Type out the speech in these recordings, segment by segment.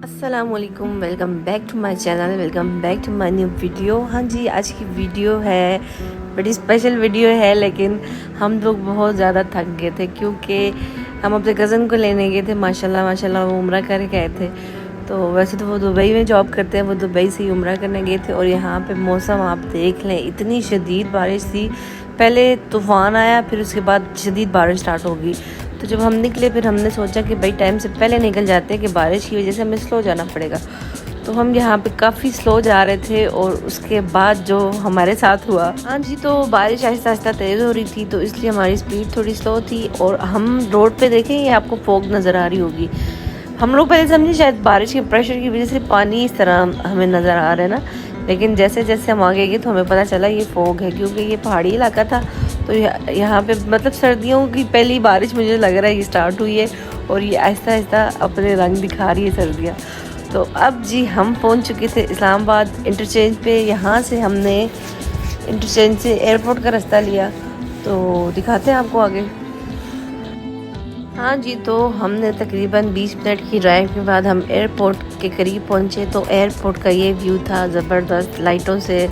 अस्सलामुअलैकुम, welcome back to my channel, welcome back to my new video. हाँ जी, आज की वीडियो है बड़ी स्पेशल वीडियो है, लेकिन हम लोग बहुत ज़्यादा थक गए थे क्योंकि हम अपने कज़न को लेने गए थे। माशाल्लाह माशाल्लाह वो उम्रा करके गए थे। तो वैसे तो वो दुबई में जॉब करते हैं, वो दुबई से ही उम्रा करने गए थे। और यहाँ पे मौसम आप देख लें, इतनी शदीद बारिश थी। पहले तूफ़ान आया, फिर उसके बाद शदीद बारिश स्टार्ट होगी। तो जब हम निकले फिर हमने सोचा कि भाई टाइम से पहले निकल जाते हैं कि बारिश की वजह से हमें स्लो जाना पड़ेगा। तो हम यहाँ पे काफ़ी स्लो जा रहे थे और उसके बाद जो हमारे साथ हुआ, हाँ जी, तो बारिश आहिस्ता आहिस्ता तेज़ हो रही थी, तो इसलिए हमारी स्पीड थोड़ी स्लो थी। और हम रोड पे देखें, ये आपको फॉग नज़र आ रही होगी। हम लोग पहले समझे शायद बारिश के प्रेशर की वजह से पानी इस तरह हमें नज़र आ रहा है ना, लेकिन जैसे जैसे हम आगे गए तो हमें पता चला ये फॉग है, क्योंकि ये पहाड़ी इलाका था। तो यहाँ पे मतलब सर्दियों की पहली बारिश मुझे लग रहा है ये स्टार्ट हुई है और ये आहिस्ता आहिस्ता अपने रंग दिखा रही है सर्दियाँ। तो अब जी हम पहुँच चुके थे इस्लामाबाद इंटरचेंज पे। यहाँ से हमने इंटरचेंज से एयरपोर्ट का रास्ता लिया, तो दिखाते हैं आपको आगे। हाँ जी, तो हमने तकरीबन 20 मिनट की ड्राइव के बाद हम एयरपोर्ट के करीब पहुँचे। तो एयरपोर्ट का ये व्यू था ज़बरदस्त, लाइटों से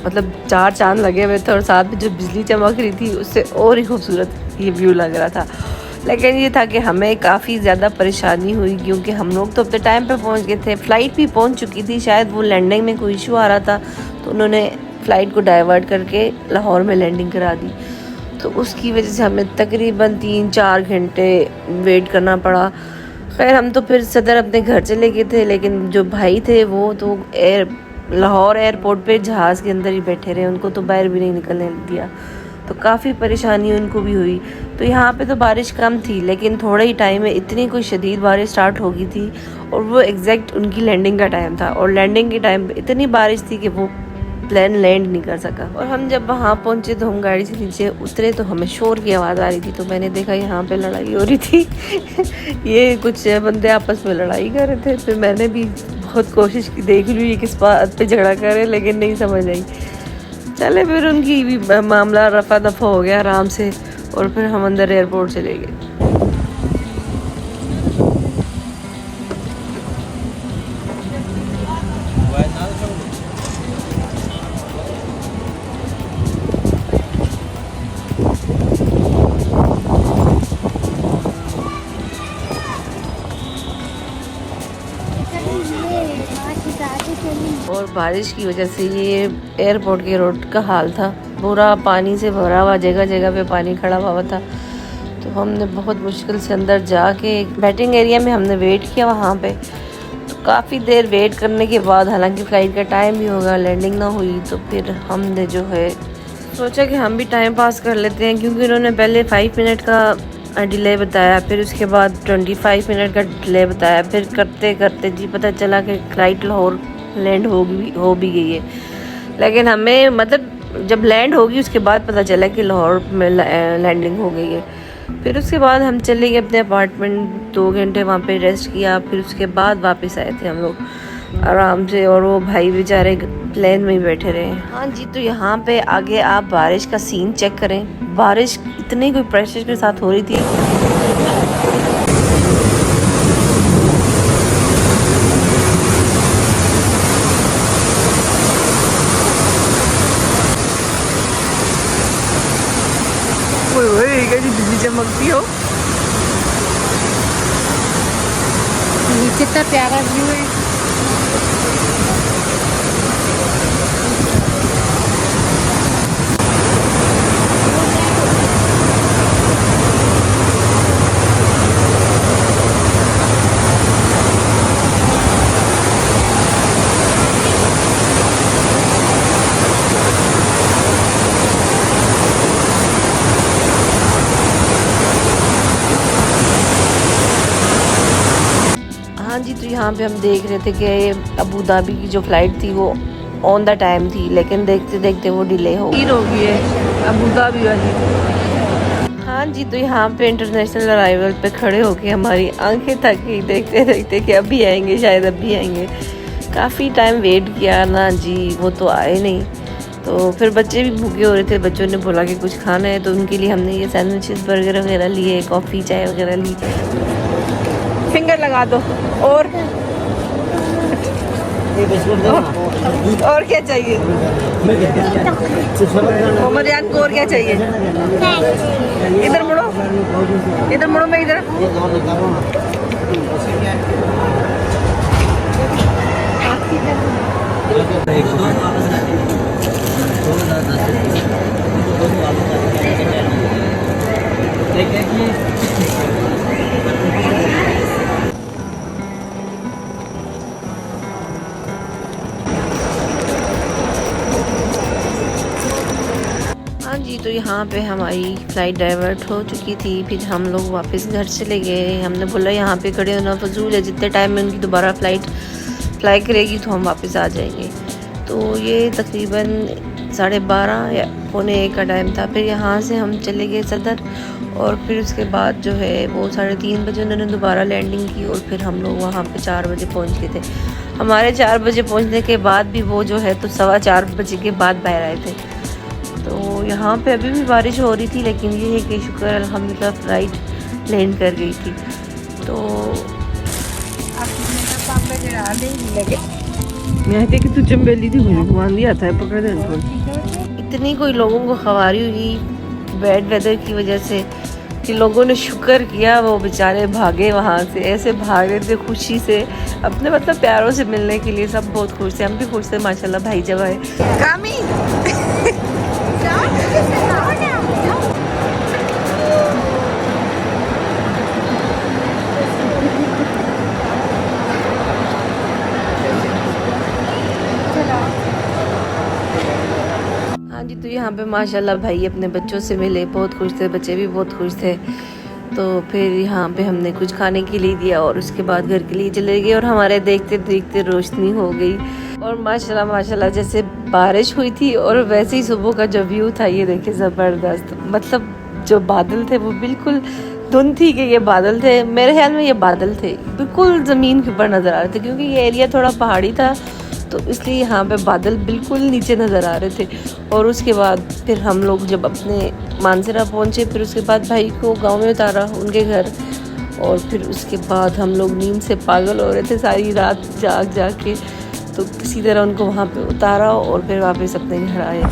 मतलब चार चांद लगे हुए थे और साथ में जो बिजली चमक रही थी उससे और ही खूबसूरत ये व्यू लग रहा था। लेकिन ये था कि हमें काफ़ी ज़्यादा परेशानी हुई क्योंकि हम लोग तो अपने टाइम पे पहुंच गए थे। फ़्लाइट भी पहुंच चुकी थी, शायद वो लैंडिंग में कोई इशू आ रहा था, तो उन्होंने फ़्लाइट को डाइवर्ट करके लाहौर में लैंडिंग करा दी। तो उसकी वजह से हमें तकरीबन 3-4 घंटे वेट करना पड़ा। खैर हम तो फिर सदर अपने घर चले गए थे, लेकिन जो भाई थे वो तो लाहौर एयरपोर्ट पे जहाज़ के अंदर ही बैठे रहे, उनको तो बाहर भी नहीं निकलने दिया। तो काफ़ी परेशानी उनको भी हुई। तो यहाँ पे तो बारिश कम थी, लेकिन थोड़े ही टाइम में इतनी कोई शदीद बारिश स्टार्ट हो गई थी और वो एग्जैक्ट उनकी लैंडिंग का टाइम था। और लैंडिंग के टाइम पे इतनी बारिश थी कि वो प्लेन लैंड नहीं कर सका। और हम जब वहाँ पहुँचे तो हम गाड़ी से नीचे उतरे तो हमें शोर की आवाज़ आ रही थी। तो मैंने देखा यहाँ पे लड़ाई हो रही थी ये कुछ बंदे आपस में लड़ाई कर रहे थे। फिर मैंने भी बहुत कोशिश की, देख ली ये किस बात पे झगड़ा कर रहे, लेकिन नहीं समझ आई। चले फिर उनकी भी मामला रफा दफा हो गया आराम से, और फिर हम अंदर एयरपोर्ट चले गए। और बारिश की वजह से ये एयरपोर्ट के रोड का हाल था, पूरा पानी से भरा हुआ, जगह जगह पे पानी खड़ा हुआ था। तो हमने बहुत मुश्किल से अंदर जाके बैटिंग एरिया में हमने वेट किया वहाँ पे। तो काफ़ी देर वेट करने के बाद, हालांकि फ़्लाइट का टाइम भी होगा, लैंडिंग ना हुई, तो फिर हमने जो है सोचा कि हम भी टाइम पास कर लेते हैं, क्योंकि उन्होंने पहले 5 मिनट का डिले बताया, फिर उसके बाद 25 मिनट का डिले बताया। फिर करते करते जी पता चला कि फ़्लाइट लाहौर लैंड हो भी गई है। लेकिन हमें मतलब जब लैंड होगी उसके बाद पता चला कि लाहौर में लैंडिंग हो गई है। फिर उसके बाद हम चले गए अपने अपार्टमेंट, 2 घंटे वहाँ पे रेस्ट किया। फिर उसके बाद वापस आए थे हम लोग आराम से, और वो भाई बेचारे प्लेन में ही बैठे रहे। हाँ जी, तो यहाँ पे आगे आप बारिश का सीन चेक करें। बारिश इतनी कोई प्रेशर के साथ हो रही थी। बिजली चमकती हो, कितना प्यारा व्यू है। हाँ जी, तो यहाँ पे हम देख रहे थे कि अबू धाबी की जो फ़्लाइट थी वो ऑन द टाइम थी, लेकिन देखते देखते वो डिले हो गई है अबू धाबी वाली। हाँ जी, तो यहाँ पे इंटरनेशनल अराइवल पे खड़े होके हमारी आंखें थक गई देखते देखते कि अभी आएंगे, शायद अभी आएंगे। काफ़ी टाइम वेट किया ना जी, वो तो आए नहीं। तो फिर बच्चे भी भूखे हो रहे थे, बच्चों ने बोला कि कुछ खाना है, तो उनके लिए हमने ये सैंडविचेस बर्गर वगैरह लिए, कॉफ़ी चाय वगैरह ली। फिंगर लगा दो और और क्या चाहिए मोहम्मद यान को, और क्या चाहिए? इधर मुड़ो, इधर मुड़ो, मैं इधर। हाँ जी, तो यहाँ पे हमारी फ़्लाइट डाइवर्ट हो चुकी थी। फिर हम लोग वापस घर चले गए। हमने बोला यहाँ पे खड़े होना फजूल है, जितने टाइम में उनकी दोबारा फ़्लाइट फ्लाई करेगी तो हम वापस आ जाएंगे। तो ये तकरीबन 12:30 या 1:45 का टाइम था। फिर यहाँ से हम चले गए सदर, और फिर उसके बाद जो है वो 3:30 बजे उन्होंने दोबारा लैंडिंग की, और फिर हम लोग वहाँ पे 4 बजे पहुँच गए थे। हमारे 4 बजे पहुँचने के बाद भी वो जो है तो 4:15 बजे के बाद बाहर आए थे। तो यहाँ पे अभी भी बारिश हो रही थी, लेकिन ये है कि शुक्र अल्हम्दुलिल्लाह फ्लाइट लैंड कर गई थी। तो मैं कि तू चंबेली थी, मुझे घुमान दिया था, पकड़ दे उनको। इतनी कोई लोगों को खवारी हुई बैड वेदर की वजह से कि लोगों ने शुक्र किया, वो बेचारे भागे वहाँ से, ऐसे भाग रहे थे खुशी से अपने मतलब प्यारों से मिलने के लिए। सब बहुत खुश थे, हम भी खुश थे माशाल्लाह। भाई जब आए कामी हाँ जी, तो यहाँ पे माशाल्लाह भाई अपने बच्चों से मिले, बहुत खुश थे, बच्चे भी बहुत खुश थे। तो फिर यहाँ पे हमने कुछ खाने के लिए दिया और उसके बाद घर के लिए चले गए, और हमारे देखते देखते रोशनी हो गई। और माशाल्लाह माशाल्लाह जैसे बारिश हुई थी, और वैसे ही सुबह का जो व्यू था ये देखिए ज़बरदस्त। मतलब जो बादल थे वो बिल्कुल धुंध थी कि ये बादल थे, मेरे ख्याल में ये बादल थे, बिल्कुल ज़मीन के ऊपर नज़र आ रहे थे, क्योंकि ये एरिया थोड़ा पहाड़ी था तो इसलिए यहाँ पे बादल बिल्कुल नीचे नज़र आ रहे थे। और उसके बाद फिर हम लोग जब अपने मानसरा पहुँचे, फिर उसके बाद भाई को गांव में उतारा उनके घर, और फिर उसके बाद हम लोग नींद से पागल हो रहे थे सारी रात जाग जाग के। तो किसी तरह उनको वहाँ पे उतारा और फिर वापस अपने घर आए।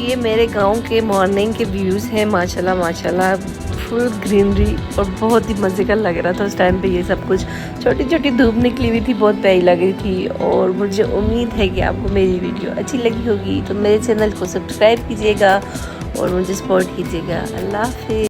ये मेरे गांव के मॉर्निंग के व्यूज़ हैं माशाल्लाह माशाल्लाह, फुल ग्रीनरी, और बहुत ही मज़े का लग रहा था उस टाइम पे ये सब कुछ। छोटी छोटी धूप निकली हुई थी, बहुत प्यारी लग रही थी। और मुझे उम्मीद है कि आपको मेरी वीडियो अच्छी लगी होगी, तो मेरे चैनल को सब्सक्राइब कीजिएगा और मुझे सपोर्ट कीजिएगा। अल्लाह हाफ़िज़।